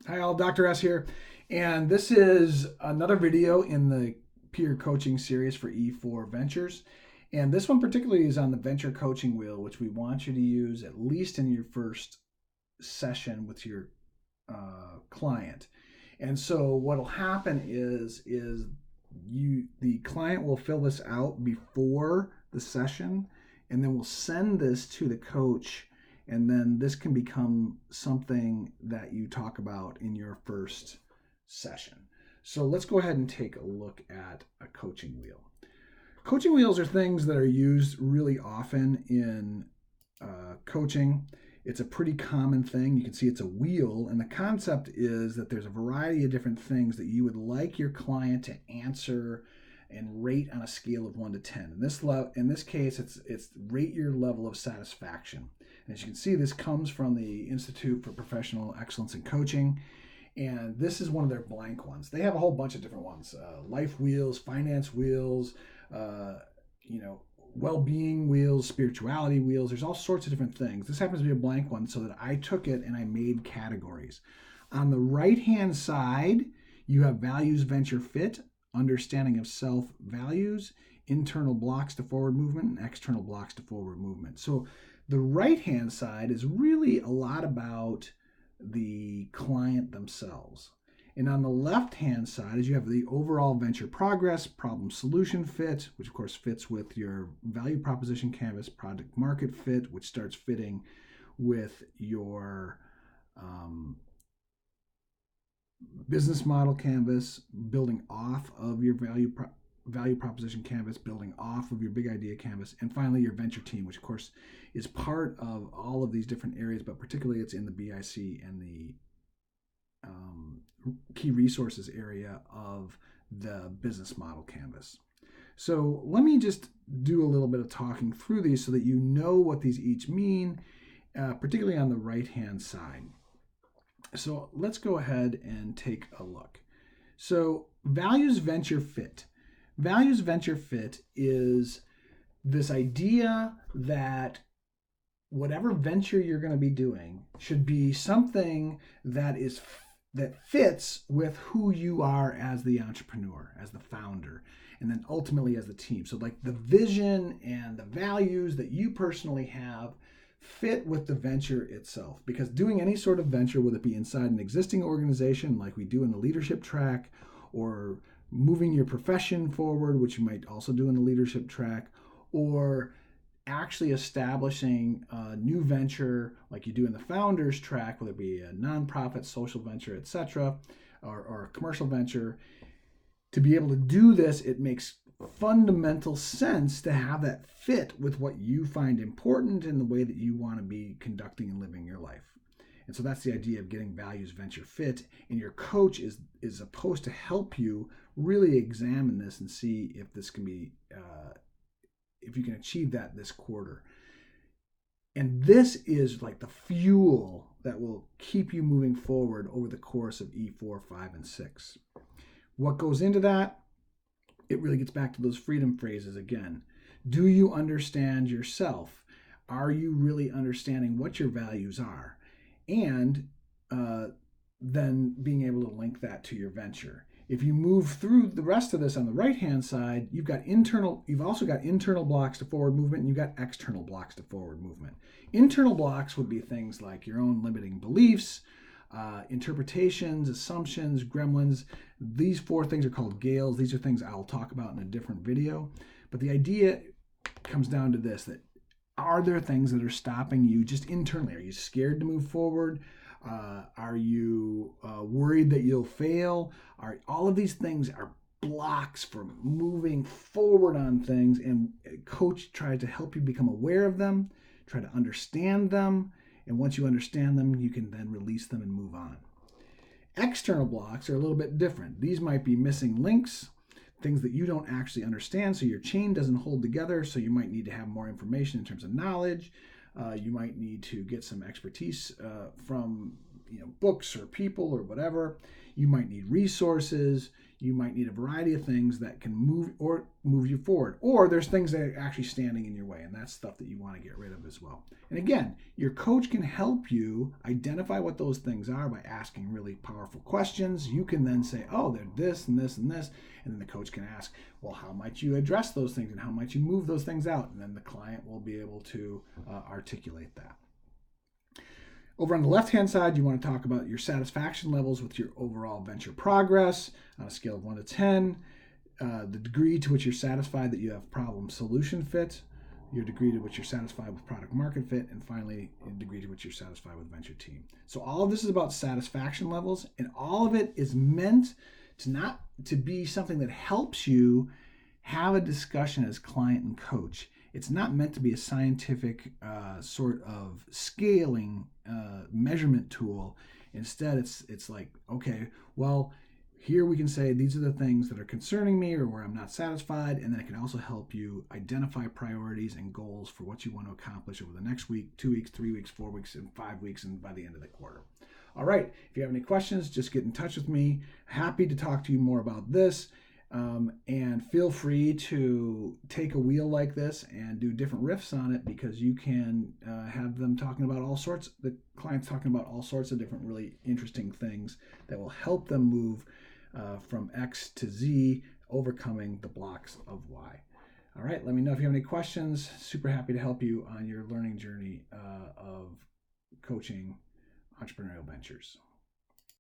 Hi all, Dr. S here, and this is another video in the peer coaching series for E4 Ventures. And this one particularly is on the venture coaching wheel, which we want you to use at least in your first session with your client. And so what'll happen is the client will fill this out before the session, and then we'll send this to the coach, and then this can become something that you talk about in your first session. So let's go ahead and take a look at a coaching wheel. Coaching wheels are things that are used really often in coaching. It's a pretty common thing. You can see it's a wheel, and the concept is that there's a variety of different things that you would like your client to answer and rate on a scale of 1 to 10. In this case, it's rate your level of satisfaction. And as you can see, this comes from the Institute for Professional Excellence in Coaching, and this is one of their blank ones. They have a whole bunch of different ones: life wheels, finance wheels, well-being wheels, spirituality wheels. There's all sorts of different things. This happens to be a blank one, so that I took it and I made categories. On the right-hand side, you have values, venture, fit, understanding of self, values, internal blocks to forward movement, and external blocks to forward movement. So the right-hand side is really a lot about the client themselves. And on the left-hand side is you have the overall venture progress, problem solution fit, which of course fits with your value proposition canvas, product market fit, which starts fitting with your business model canvas, building off of your value proposition canvas, building off of your big idea canvas, and finally your venture team, which of course is part of all of these different areas, but particularly it's in the BIC and the key resources area of the business model canvas. So let me just do a little bit of talking through these so that you know what these each mean, particularly on the right-hand side. So let's go ahead and take a look. So values, venture, fit. Values, venture, fit is this idea that whatever venture you're going to be doing should be something that fits with who you are as the entrepreneur, as the founder, and then ultimately as the team. So like the vision and the values that you personally have fit with the venture itself. Because doing any sort of venture, whether it be inside an existing organization like we do in the leadership track, or moving your profession forward, which you might also do in the leadership track, or actually establishing a new venture like you do in the founders track, whether it be a nonprofit, social venture, etc., or a commercial venture. To be able to do this, it makes fundamental sense to have that fit with what you find important in the way that you want to be conducting and living your life. And so that's the idea of getting values, venture, fit. And your coach is supposed to help you really examine this and see if this can be if you can achieve that this quarter. And this is like the fuel that will keep you moving forward over the course of E4, 5, and 6. What goes into that? It really gets back to those freedom phrases again. Do you understand yourself? Are you really understanding what your values are? And then being able to link that to your venture. If you move through the rest of this on the right-hand side, you've also got internal blocks to forward movement, and you've got external blocks to forward movement. Internal blocks would be things like your own limiting beliefs, interpretations, assumptions, gremlins. These 4 things are called Gales. These are things I'll talk about in a different video. But the idea comes down to this, that are there things that are stopping you just internally? Are you scared to move forward? Are you worried that you'll fail? All of these things are blocks for moving forward on things, and a coach tries to help you become aware of them, try to understand them, and once you understand them, you can then release them and move on. External blocks are a little bit different. These might be missing links, things that you don't actually understand, so your chain doesn't hold together, so you might need to have more information in terms of knowledge. You might need to get some expertise from books or people or whatever. You might need resources. you might need a variety of things that can move you forward. Or there's things that are actually standing in your way, and that's stuff that you want to get rid of as well. And again, your coach can help you identify what those things are by asking really powerful questions. You can then say, oh, they're this and this and this. And then the coach can ask, well, how might you address those things and how might you move those things out? And then the client will be able to articulate that. Over on the left-hand side, you want to talk about your satisfaction levels with your overall venture progress on a scale of 1 to 10, the degree to which you're satisfied that you have problem-solution fit, your degree to which you're satisfied with product market fit, and finally, the degree to which you're satisfied with venture team. So all of this is about satisfaction levels, and all of it is meant to be something that helps you have a discussion as client and coach. It's not meant to be a scientific sort of scaling measurement tool. Instead, it's like, okay, well, here we can say these are the things that are concerning me or where I'm not satisfied, and then it can also help you identify priorities and goals for what you want to accomplish over the next week, 2 weeks, 3 weeks, 4 weeks, and 5 weeks, and by the end of the quarter. All right, if you have any questions, just get in touch with me. Happy to talk to you more about this. And feel free to take a wheel like this and do different riffs on it, because you can have them talking about the clients talking about all sorts of different really interesting things that will help them move from X to Z, overcoming the blocks of Y. All right, let me know if you have any questions. Super happy to help you on your learning journey of coaching entrepreneurial ventures.